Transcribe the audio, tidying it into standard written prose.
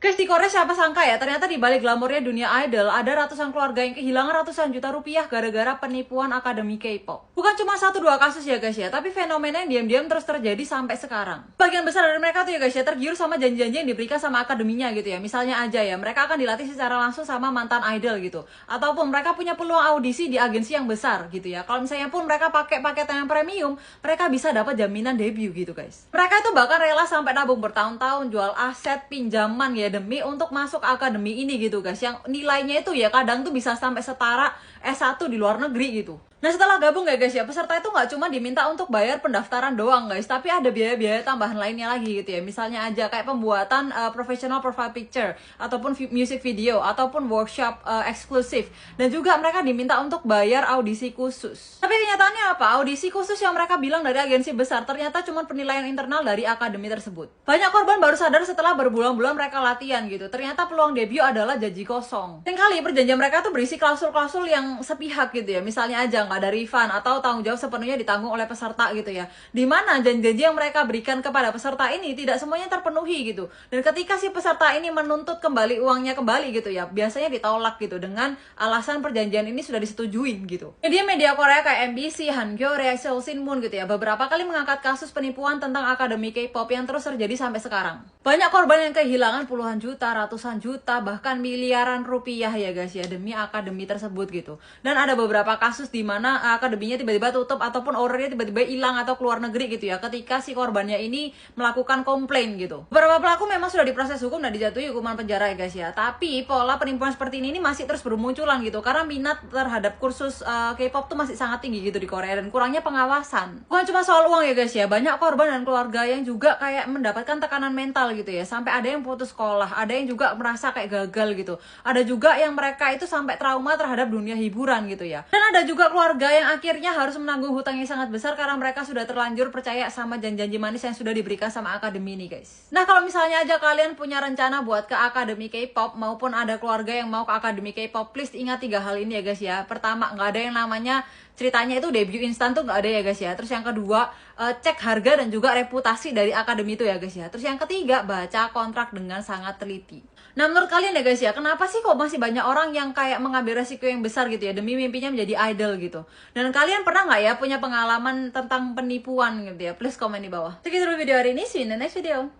Guys, di Korea siapa sangka ya, ternyata di balik glamornya dunia idol, ada ratusan keluarga yang kehilangan ratusan juta rupiah gara-gara penipuan akademi K-pop. Bukan cuma 1-2 kasus ya guys ya, tapi fenomena yang diam-diam terus terjadi sampai sekarang. Bagian besar dari mereka tuh ya guys ya, tergiur sama janji-janji yang diberikan sama akademinya gitu ya. Misalnya aja ya, mereka akan dilatih secara langsung sama mantan idol gitu. Ataupun mereka punya peluang audisi di agensi yang besar gitu ya. Kalau misalnya pun mereka pakai paket yang premium, mereka bisa dapat jaminan debut gitu guys. Mereka itu bahkan rela sampai nabung bertahun-tahun, jual aset, pinjaman ya, demi untuk masuk akademi ini gitu guys, yang nilainya itu ya kadang tuh bisa sampai setara S1 di luar negeri gitu. Nah, setelah gabung ya guys ya, peserta itu nggak cuma diminta untuk bayar pendaftaran doang guys, tapi ada biaya-biaya tambahan lainnya lagi gitu ya. Misalnya aja kayak pembuatan professional profile picture, ataupun music video, ataupun workshop eksklusif. Dan juga mereka diminta untuk bayar audisi khusus. Tapi kenyataannya apa? Audisi khusus yang mereka bilang dari agensi besar ternyata cuma penilaian internal dari akademi tersebut. Banyak korban baru sadar setelah berbulan-bulan mereka latihan gitu. Ternyata peluang debut adalah janji kosong. Seringkali perjanjian mereka tuh berisi klausul-klausul yang sepihak gitu ya. Misalnya aja nggak ada refund atau tanggung jawab sepenuhnya ditanggung oleh peserta gitu ya. Dimana janji-janji yang mereka berikan kepada peserta ini tidak semuanya terpenuhi gitu. Dan ketika si peserta ini menuntut kembali uangnya kembali gitu ya, biasanya ditolak gitu dengan alasan perjanjian ini sudah disetujuin gitu. Media-media Korea kayak MBC, Hangyo, Seoul Sinmun gitu ya, beberapa kali mengangkat kasus penipuan tentang akademi K-pop yang terus terjadi sampai sekarang. Banyak korban yang kehilangan puluhan juta, ratusan juta, bahkan miliaran rupiah ya guys ya, demi akademi tersebut gitu. Dan ada beberapa kasus di mana akademinya tiba-tiba tutup ataupun ordernya tiba-tiba hilang atau keluar negeri gitu ya, ketika si korbannya ini melakukan komplain gitu. Beberapa pelaku memang sudah diproses hukum dan dijatuhi hukuman penjara ya guys ya, tapi pola penipuan seperti ini masih terus bermunculan gitu, karena minat terhadap kursus K-pop tuh masih sangat tinggi gitu di Korea, dan kurangnya pengawasan. Bukan cuma soal uang ya guys ya, banyak korban dan keluarga yang juga kayak mendapatkan tekanan mental gitu ya, sampai ada yang putus sekolah, ada yang juga merasa kayak gagal gitu, ada juga yang mereka itu sampai trauma terhadap dunia hiburan gitu ya, dan ada juga keluarga yang akhirnya harus menanggung hutang yang sangat besar karena mereka sudah terlanjur percaya sama janji-janji manis yang sudah diberikan sama akademi ini guys. Nah, kalau misalnya aja kalian punya rencana buat ke akademi K-pop, maupun ada keluarga yang mau ke akademi K-pop, please ingat 3 hal ini ya guys ya. Pertama, nggak ada yang namanya ceritanya itu debut instan tuh, nggak ada ya guys ya. Terus yang kedua, cek harga dan juga reputasi dari akademi itu ya guys ya. Terus yang ketiga, baca kontrak dengan sangat teliti. Nah, menurut kalian ya guys ya, kenapa sih kok masih banyak orang yang kayak mengambil resiko yang besar gitu ya demi mimpinya menjadi idol gitu? Dan kalian pernah nggak ya punya pengalaman tentang penipuan gitu ya? Please komen di bawah. Segitu dulu video hari ini, see you in the next video.